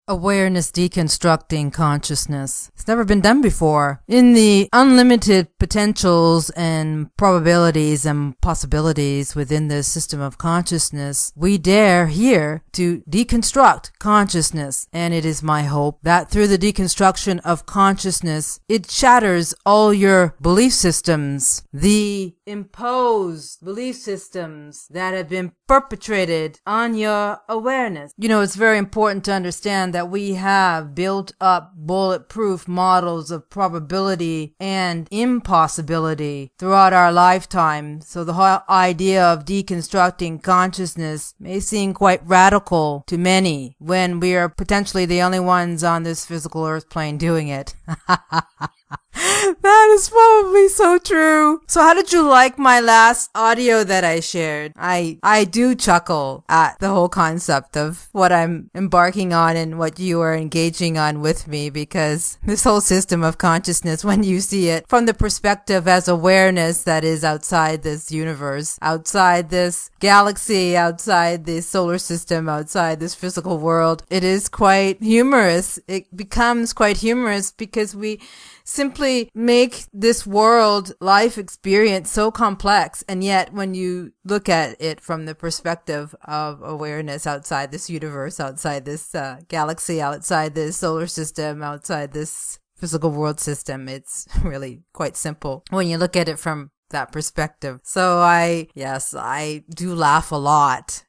Awareness deconstructing consciousness. It's never been done before. In the unlimited potentials and probabilities and possibilities within this system of consciousness, we dare here to deconstruct consciousness. And it is my hope that through the deconstruction of consciousness, it shatters all your belief systems, the imposed belief systems that have been perpetrated on your awareness. You know, it's very important to understand that we have built up bulletproof models of probability and impossibility throughout our lifetime. So the whole idea of deconstructing consciousness may seem quite radical to many when we are potentially the only ones on this physical earth plane doing it. That is probably so true. So how did you like my last audio that I shared? I do chuckle at the whole concept of what I'm embarking on and what you are engaging on with me, because this whole system of consciousness, when you see it from the perspective as awareness that is outside this universe, outside this galaxy, outside the solar system, outside this physical world, it is quite humorous. It becomes quite humorous because we simply make this world life experience so complex. And yet when you look at it from the perspective of awareness outside this universe, outside this galaxy, outside this solar system, outside this physical world system, it's really quite simple when you look at it from that perspective. So I do laugh a lot.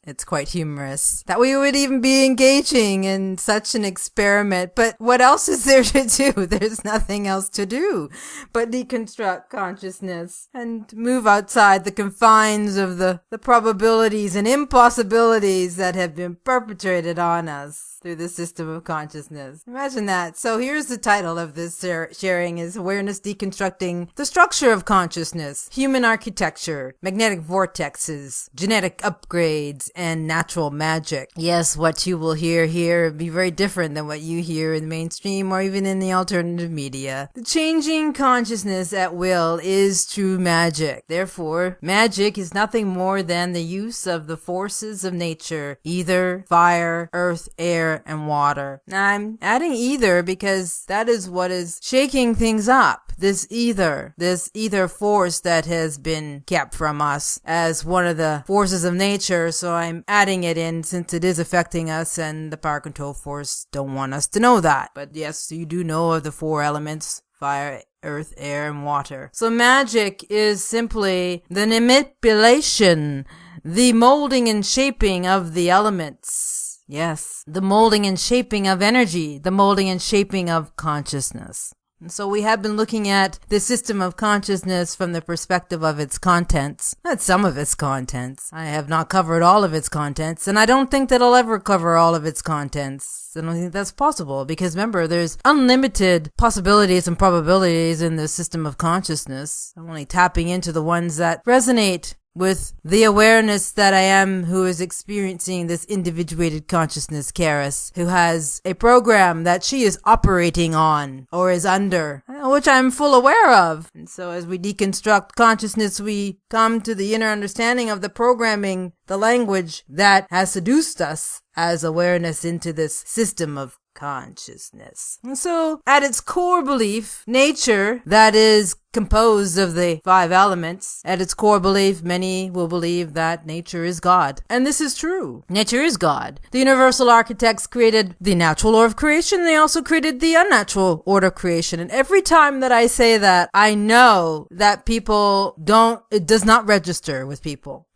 It's quite humorous that we would even be engaging in such an experiment. But what else is there to do? There's nothing else to do but deconstruct consciousness and move outside the confines of the probabilities and impossibilities that have been perpetrated on us through the system of consciousness. Imagine that. So here's the title of this sharing is Awareness Deconstructing the Structure of Consciousness, Human Architecture, Magnetic Vortexes, Genetic Upgrades, and Natural Magic. Yes, what you will hear here will be very different than what you hear in the mainstream or even in the alternative media. The changing consciousness at will is true magic. Therefore, magic is nothing more than the use of the forces of nature, ether, fire, earth, air, and water. Now I'm adding ether because that is what is shaking things up. This ether force that has been kept from us as one of the forces of nature. So I'm adding it in since it is affecting us, and the power control force don't want us to know that. But yes, you do know of the four elements: fire, earth, air, and water. So magic is simply the manipulation, the molding and shaping of the elements. Yes, the molding and shaping of energy, the molding and shaping of consciousness. And so we have been looking at the system of consciousness from the perspective of its contents, not some of its contents. I have not covered all of its contents, and I don't think that I'll ever cover all of its contents. I don't think that's possible because remember, there's unlimited possibilities and probabilities in the system of consciousness. I'm only tapping into the ones that resonate with the awareness that I am, who is experiencing this individuated consciousness, Kerrace, who has a program that she is operating on or is under, which I'm full aware of. And so as we deconstruct consciousness, we come to the inner understanding of the programming, the language that has seduced us as awareness into this system of consciousness. And so at its core belief, nature, that is composed of the five elements, at its core belief, many will believe that nature is God. And this is true. Nature is God. The universal architects created the natural order of creation. They also created the unnatural order of creation. And every time that I say that, I know that it does not register with people.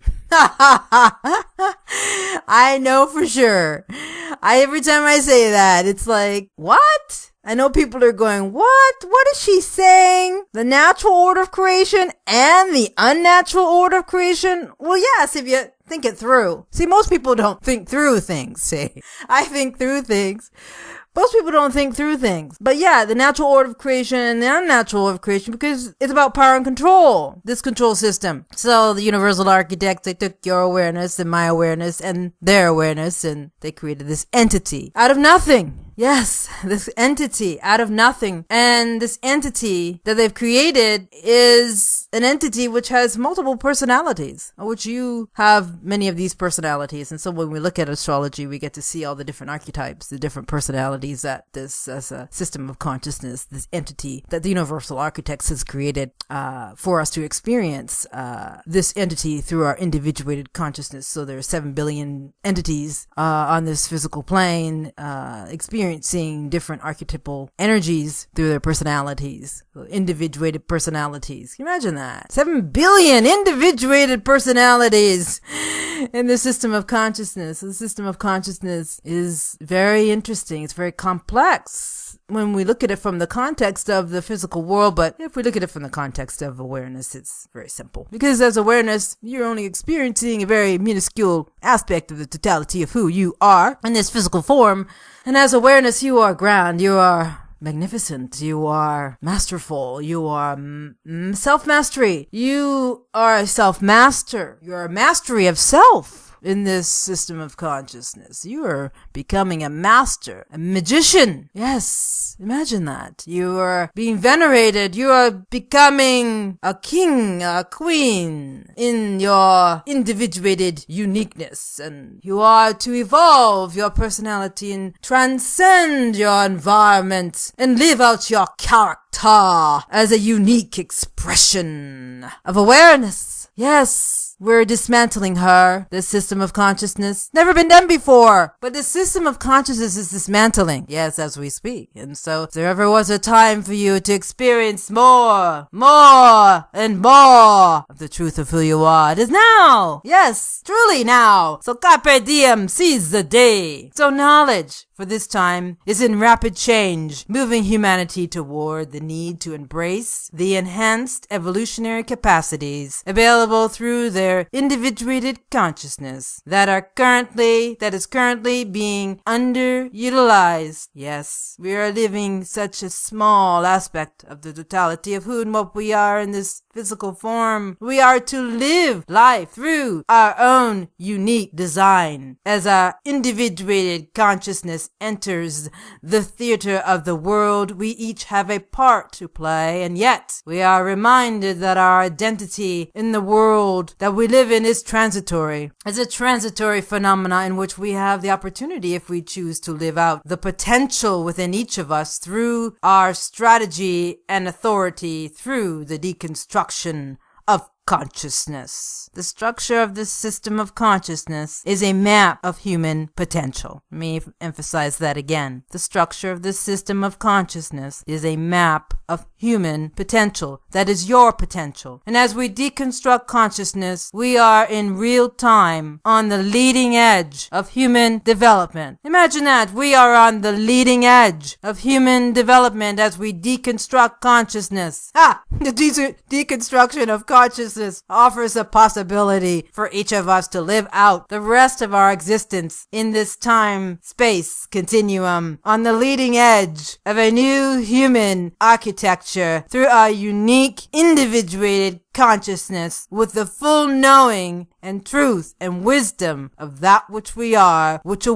I know for sure. Every time I say that, it's like, what? I know people are going, what? What is she saying? The natural order of creation and the unnatural order of creation? Well, yes, if you think it through. See, most people don't think through things, see. I think through things. Most people don't think through things. But yeah, the natural order of creation and the unnatural order of creation, because it's about power and control, this control system. So the universal architects, they took your awareness and my awareness and their awareness, and they created this entity out of nothing. Yes, this entity out of nothing. And this entity that they've created is an entity which has multiple personalities, which you have many of these personalities. And so when we look at astrology, we get to see all the different archetypes, the different personalities that this, as a system of consciousness, this entity that the universal architects has created for us to experience this entity through our individuated consciousness. So there are 7 billion entities on this physical plane experiencing different archetypal energies through their personalities, individuated personalities. Can you imagine that? 7 billion individuated personalities in the system of consciousness. The system of consciousness is very interesting. It's very complex when we look at it from the context of the physical world, but if we look at it from the context of awareness, it's very simple. Because as awareness, you're only experiencing a very minuscule aspect of the totality of who you are in this physical form. And as awareness, you are grand, you are magnificent, you are masterful, you are self-mastery, you are a self-master, you are a mastery of self. In this system of consciousness, you are becoming a master, a magician. Yes, imagine that. You are being venerated. You are becoming a king, a queen in your individuated uniqueness. And you are to evolve your personality and transcend your environment and live out your character as a unique expression of awareness. Yes, we're dismantling her, this system of consciousness. Never been done before, but the system of consciousness is dismantling. Yes, as we speak. And so if there ever was a time for you to experience more, and more of the truth of who you are, it is now. Yes, truly now. So carpe diem, seize the day. So knowledge for this time is in rapid change, moving humanity toward the need to embrace the enhanced evolutionary capacities available through their individuated consciousness that is currently being underutilized. Yes, we are living such a small aspect of the totality of who and what we are in this physical form. We are to live life through our own unique design. As our individuated consciousness enters the theater of the world, we each have a part to play, and yet we are reminded that our identity in the world that we live in is transitory. It's a transitory phenomena in which we have the opportunity, if we choose, to live out the potential within each of us through our strategy and authority through the deconstruction of consciousness. The structure of this system of consciousness is a map of human potential. Let me emphasize that again. The structure of this system of consciousness is a map of human potential. That is your potential. And as we deconstruct consciousness, we are in real time on the leading edge of human development. Imagine that. We are on the leading edge of human development as we deconstruct consciousness. The deconstruction of consciousness offers a possibility for each of us to live out the rest of our existence in this time-space continuum on the leading edge of a new human architecture through our unique individuated consciousness with the full knowing and truth and wisdom of that which we are, which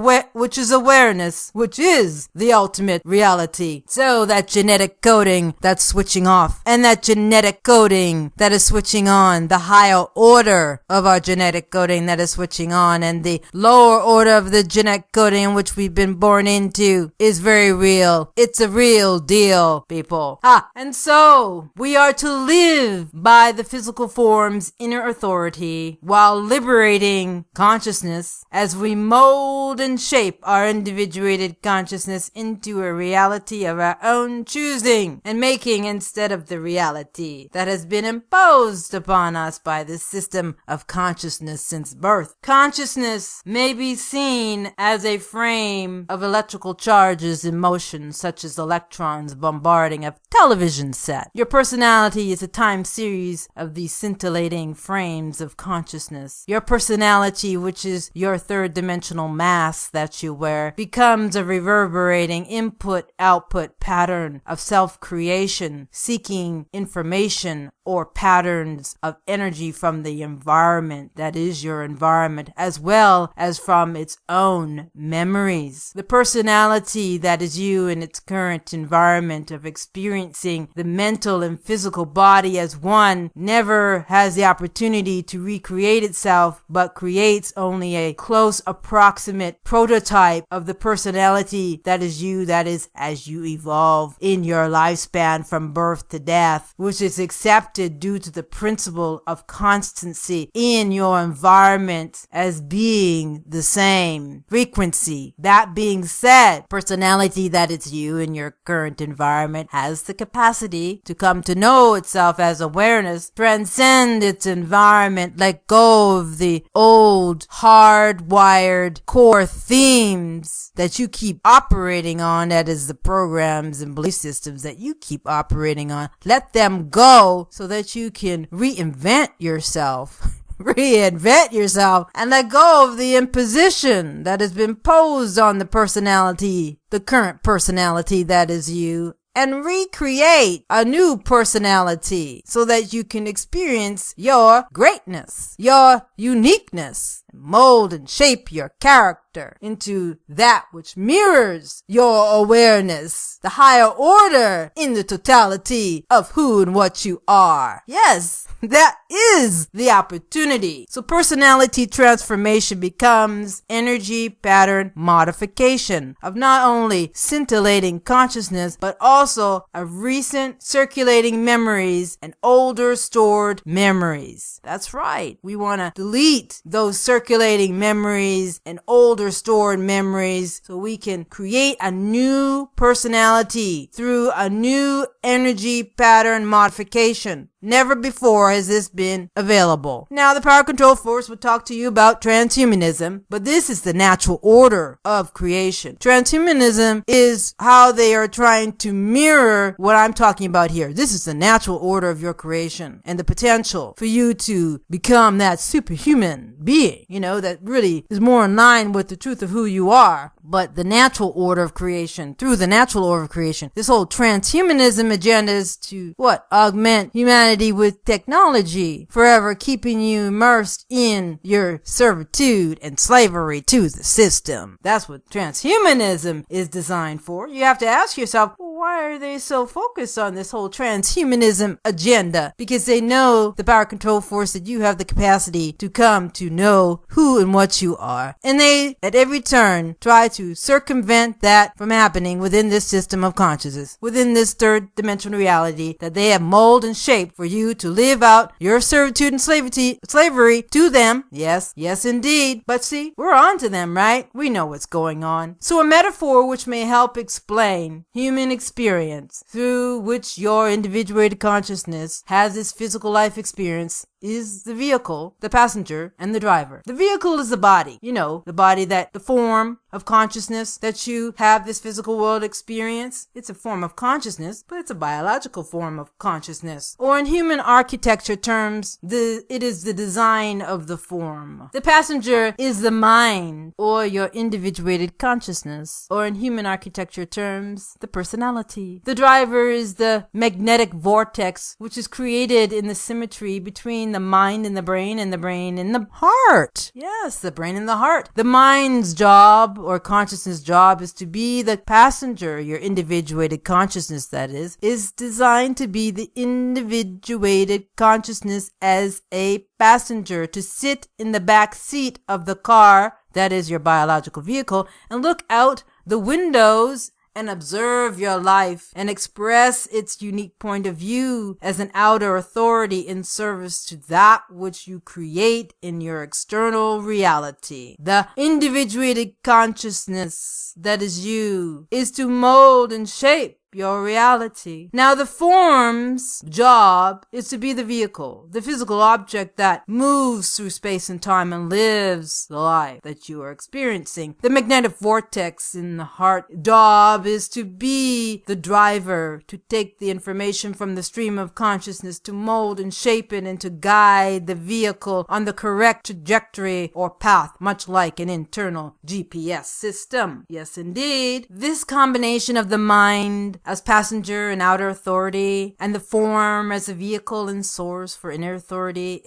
is awareness, which is the ultimate reality. So that genetic coding that's switching off and that genetic coding that is switching on, the higher order of our genetic coding that is switching on, and the lower order of the genetic coding in which we've been born into is very real. It's a real deal, people. And so we are to live by the physical form's inner authority while liberating consciousness as we mold and shape our individuated consciousness into a reality of our own choosing and making instead of the reality that has been imposed upon us by the system of consciousness since birth. Consciousness may be seen as a frame of electrical charges in motion, such as electrons bombarding a television set. Your personality is a time series of these scintillating frames of consciousness. Your personality, which is your third dimensional mask that you wear, becomes a reverberating input-output pattern of self-creation, seeking information or patterns of energy from the environment that is your environment, as well as from its own memories. The personality that is you in its current environment of experiencing the mental and physical body as one never has the opportunity to recreate itself, but creates only a close approximate prototype of the personality that is you, that is as you evolve in your lifespan from birth to death, which is accepted due to the principle of constancy in your environment as being the same frequency. That being said, personality that is you in your current environment has the capacity to come to know itself as awareness, transcend its environment, let go of the old hardwired core themes that you keep operating on, that is the programs and belief systems that you keep operating on. Let them go so that you can reinvent yourself. Reinvent yourself and let go of the imposition that has been posed on the personality, the current personality that is you, and recreate a new personality so that you can experience your greatness, your uniqueness, mold and shape your character into that which mirrors your awareness, the higher order in the totality of who and what you are. Yes, that is the opportunity. So personality transformation becomes energy pattern modification of not only scintillating consciousness, but also of recent circulating memories and older stored memories. That's right. We want to delete those circulating memories and older stored memories so we can create a new personality through a new energy pattern modification. Never before has this been available. Now, the power control force will talk to you about transhumanism, but this is the natural order of creation. Transhumanism is how they are trying to mirror what I'm talking about here. This is the natural order of your creation and the potential for you to become that superhuman being, that really is more in line with the truth of who you are. But the natural order of creation, through the natural order of creation, this whole transhumanism agenda is to augment humanity with technology, forever keeping you immersed in your servitude and slavery to the system. That's what transhumanism is designed for. You have to ask yourself, why are they so focused on this whole transhumanism agenda? Because they know the power control force that you have the capacity to come to know who and what you are. And they, at every turn, try to circumvent that from happening within this system of consciousness, within this third dimensional reality that they have molded and shaped for you to live out your servitude and slavery to them. Yes, indeed. But see, we're on to them, right? We know what's going on. So a metaphor which may help explain human experience through which your individuated consciousness has this physical life experience is the vehicle, the passenger, and the driver. The vehicle is the body, the body, that the form of consciousness that you have this physical world experience. It's a form of consciousness, but it's a biological form of consciousness. Or in human architecture terms, it is the design of the form. The passenger is the mind, or your individuated consciousness. Or in human architecture terms, the personality. The driver is the magnetic vortex, which is created in the symmetry between the mind and the brain and the heart. Yes, the brain and the heart. The mind's job, or consciousness job, is to be the passenger. Your individuated consciousness, that is designed to be the individuated consciousness as a passenger, to sit in the back seat of the car, that is your biological vehicle, and look out the windows and observe your life and express its unique point of view as an outer authority in service to that which you create in your external reality. The individuated consciousness that is you is to mold and shape your reality. Now, the form's job is to be the vehicle, the physical object that moves through space and time and lives the life that you are experiencing. The magnetic vortex in the heart job is to be the driver, to take the information from the stream of consciousness, to mold and shape it, and to guide the vehicle on the correct trajectory or path, much like an internal GPS system. Yes, indeed. This combination of the mind as passenger and outer authority, and the form as a vehicle and source for inner authority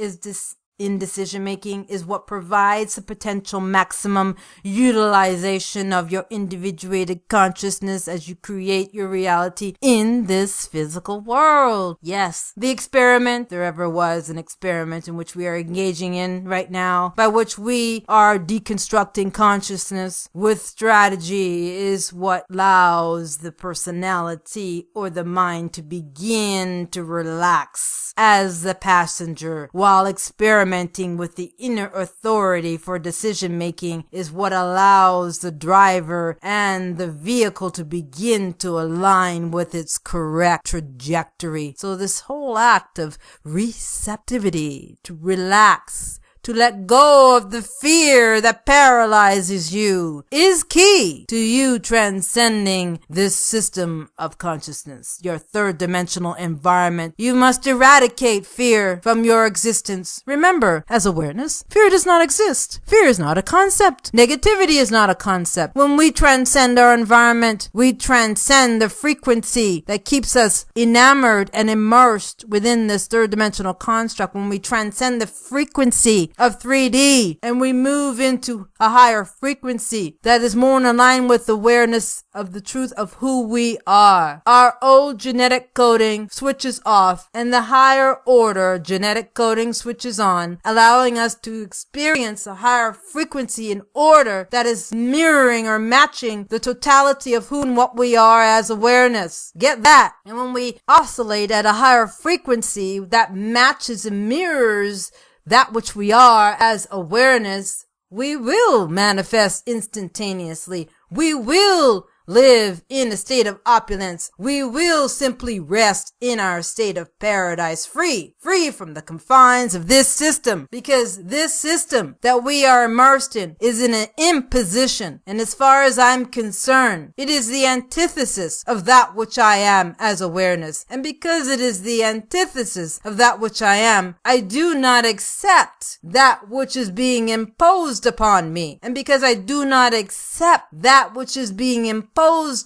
in decision making is what provides the potential maximum utilization of your individuated consciousness as you create your reality in this physical world. Yes, the experiment, there ever was an experiment in which we are engaging in right now, by which we are deconstructing consciousness with strategy, is what allows the personality or the mind to begin to relax as the passenger while experimenting with the inner authority for decision making, is what allows the driver and the vehicle to begin to align with its correct trajectory. So this whole act of receptivity, to relax, to let go of the fear that paralyzes you, is key to you transcending this system of consciousness, your third dimensional environment. You must eradicate fear from your existence. Remember, as awareness, fear does not exist. Fear is not a concept. Negativity is not a concept. When we transcend our environment, we transcend the frequency that keeps us enamored and immersed within this third dimensional construct. When we transcend the frequency of 3D and we move into a higher frequency that is more in line with awareness of the truth of who we are, our old genetic coding switches off and the higher order genetic coding switches on, allowing us to experience a higher frequency in order that is mirroring or matching the totality of who and what we are as awareness. Get that? And when we oscillate at a higher frequency that matches and mirrors that which we are as awareness, we will manifest instantaneously. We will live in a state of opulence. We will simply rest in our state of paradise, free from the confines of this system, because this system that we are immersed in is in an imposition. And as far as I'm concerned, it is the antithesis of that which I am as awareness. And because it is the antithesis of that which I am, I do not accept that which is being imposed upon me. And because I do not accept that which is being imposed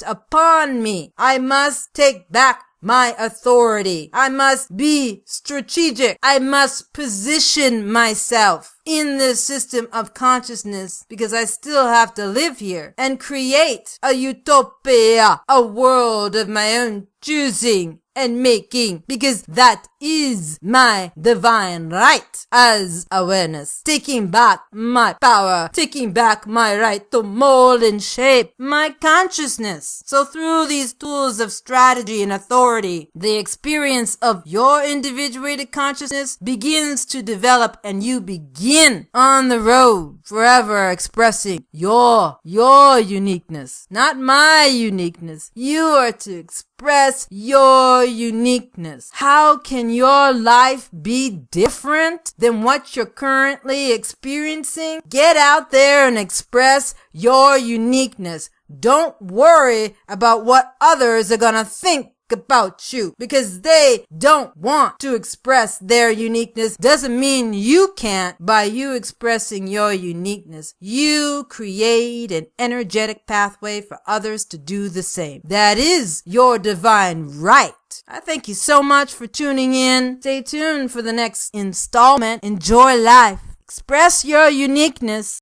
upon me, I must take back my authority. I must be strategic. I must position myself in this system of consciousness, because I still have to live here and create a utopia, a world of my own choosing and making, because that is my divine right as awareness. Taking back my power, taking back my right to mold and shape my consciousness. So through these tools of strategy and authority, the experience of your individuated consciousness begins to develop, and you begin on the road forever expressing your uniqueness, not my uniqueness. You are to express your uniqueness. How can your life be different than what you're currently experiencing? Get out there and express your uniqueness. Don't worry about what others are gonna think about you, because they don't want to express their uniqueness. Doesn't mean you can't. By you expressing your uniqueness, you create an energetic pathway for others to do the same. That is your divine right. I thank you so much for tuning in. Stay tuned for the next installment. Enjoy life. Express your uniqueness.